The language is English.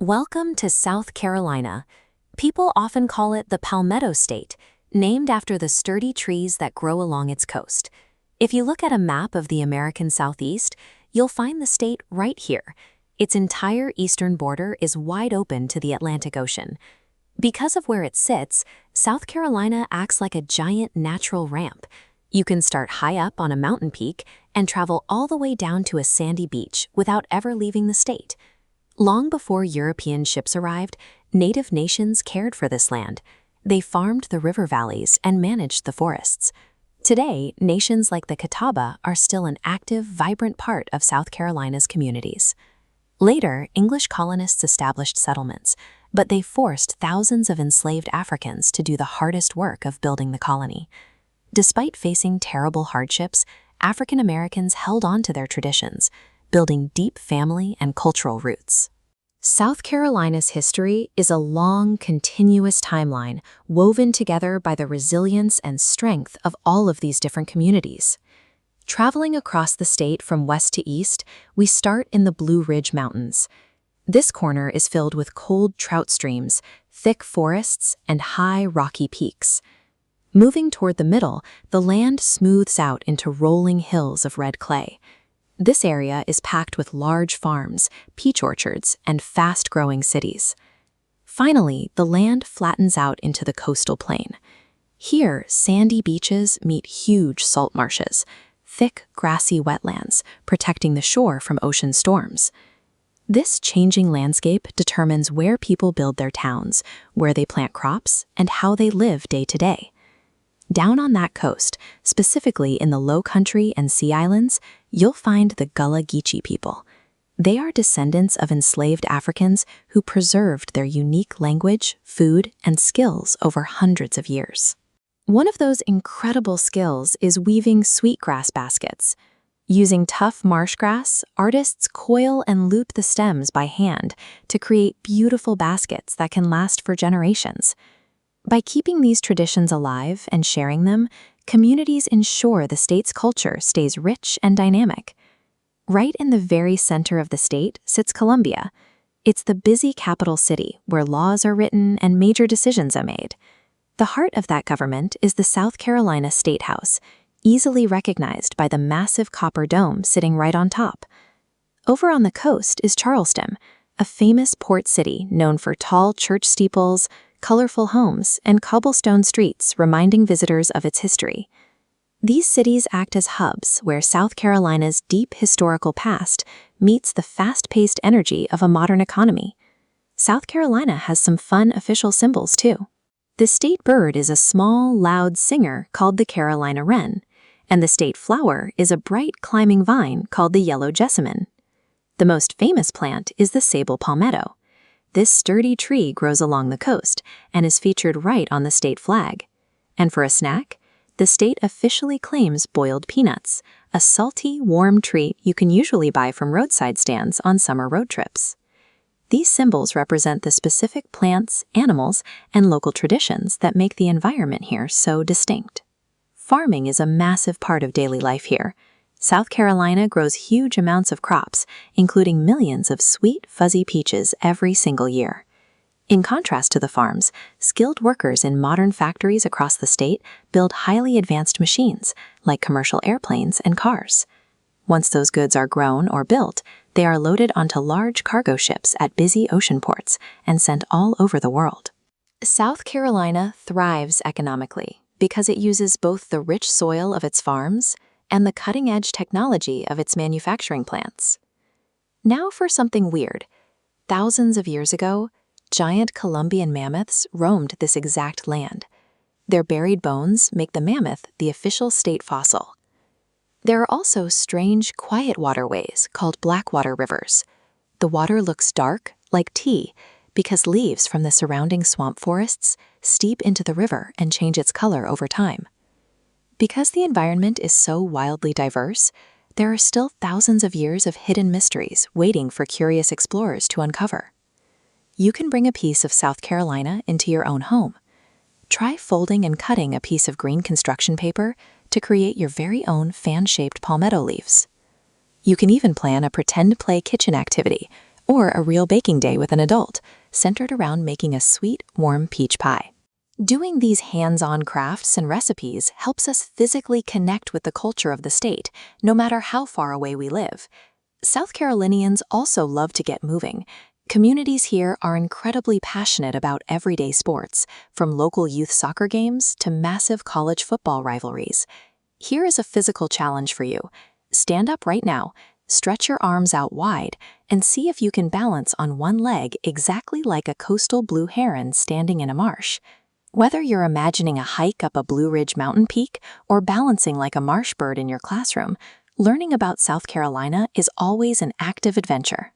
Welcome to South Carolina. People often call it the Palmetto State, named after the sturdy trees that grow along its coast. If you look at a map of the American Southeast, you'll find the state right here. Its entire eastern border is wide open to the Atlantic Ocean. Because of where it sits, South Carolina acts like a giant natural ramp. You can start high up on a mountain peak and travel all the way down to a sandy beach without ever leaving the state. Long before European ships arrived, native nations cared for this land. They farmed the river valleys and managed the forests. Today, nations like the Catawba are still an active, vibrant part of South Carolina's communities. Later, English colonists established settlements, but they forced thousands of enslaved Africans to do the hardest work of building the colony. Despite facing terrible hardships, African Americans held on to their traditions, building deep family and cultural roots. South Carolina's history is a long, continuous timeline woven together by the resilience and strength of all of these different communities. Traveling across the state from west to east, we start in the Blue Ridge Mountains. This corner is filled with cold trout streams, thick forests, and high, rocky peaks. Moving toward the middle, the land smooths out into rolling hills of red clay. This area is packed with large farms, peach orchards, and fast-growing cities. Finally, the land flattens out into the coastal plain. Here, sandy beaches meet huge salt marshes, thick, grassy wetlands, protecting the shore from ocean storms. This changing landscape determines where people build their towns, where they plant crops, and how they live day to day. Down on that coast, specifically in the Low Country and Sea Islands, you'll find the Gullah Geechee people. They are descendants of enslaved Africans who preserved their unique language, food, and skills over hundreds of years. One of those incredible skills is weaving sweetgrass baskets. Using tough marsh grass, artists coil and loop the stems by hand to create beautiful baskets that can last for generations. By keeping these traditions alive and sharing them, communities ensure the state's culture stays rich and dynamic. Right in the very center of the state sits Columbia. It's the busy capital city where laws are written and major decisions are made. The heart of that government is the South Carolina State House, easily recognized by the massive copper dome sitting right on top. Over on the coast is Charleston, a famous port city known for tall church steeples, colorful homes, and cobblestone streets reminding visitors of its history. These cities act as hubs where South Carolina's deep historical past meets the fast-paced energy of a modern economy. South Carolina has some fun official symbols, too. The state bird is a small, loud singer called the Carolina wren, and the state flower is a bright climbing vine called the yellow jessamine. The most famous plant is the sable palmetto. This sturdy tree grows along the coast and is featured right on the state flag. And for a snack, the state officially claims boiled peanuts, a salty, warm treat you can usually buy from roadside stands on summer road trips. These symbols represent the specific plants, animals, and local traditions that make the environment here so distinct. Farming is a massive part of daily life here. South Carolina grows huge amounts of crops, including millions of sweet, fuzzy peaches every single year. In contrast to the farms, skilled workers in modern factories across the state build highly advanced machines, like commercial airplanes and cars. Once those goods are grown or built, they are loaded onto large cargo ships at busy ocean ports and sent all over the world. South Carolina thrives economically because it uses both the rich soil of its farms and the cutting-edge technology of its manufacturing plants. Now for something weird. Thousands of years ago, giant Columbian mammoths roamed this exact land. Their buried bones make the mammoth the official state fossil. There are also strange, quiet waterways called blackwater rivers. The water looks dark, like tea, because leaves from the surrounding swamp forests steep into the river and change its color over time. Because the environment is so wildly diverse, there are still thousands of years of hidden mysteries waiting for curious explorers to uncover. You can bring a piece of South Carolina into your own home. Try folding and cutting a piece of green construction paper to create your very own fan-shaped palmetto leaves. You can even plan a pretend play kitchen activity or a real baking day with an adult, centered around making a sweet, warm peach pie. Doing these hands-on crafts and recipes helps us physically connect with the culture of the state, no matter how far away we live. South Carolinians also love to get moving. Communities here are incredibly passionate about everyday sports, from local youth soccer games to massive college football rivalries. Here is a physical challenge for you. Stand up right now, stretch your arms out wide, and see if you can balance on one leg exactly like a coastal blue heron standing in a marsh. Whether you're imagining a hike up a Blue Ridge mountain peak or balancing like a marsh bird in your classroom, learning about South Carolina is always an active adventure.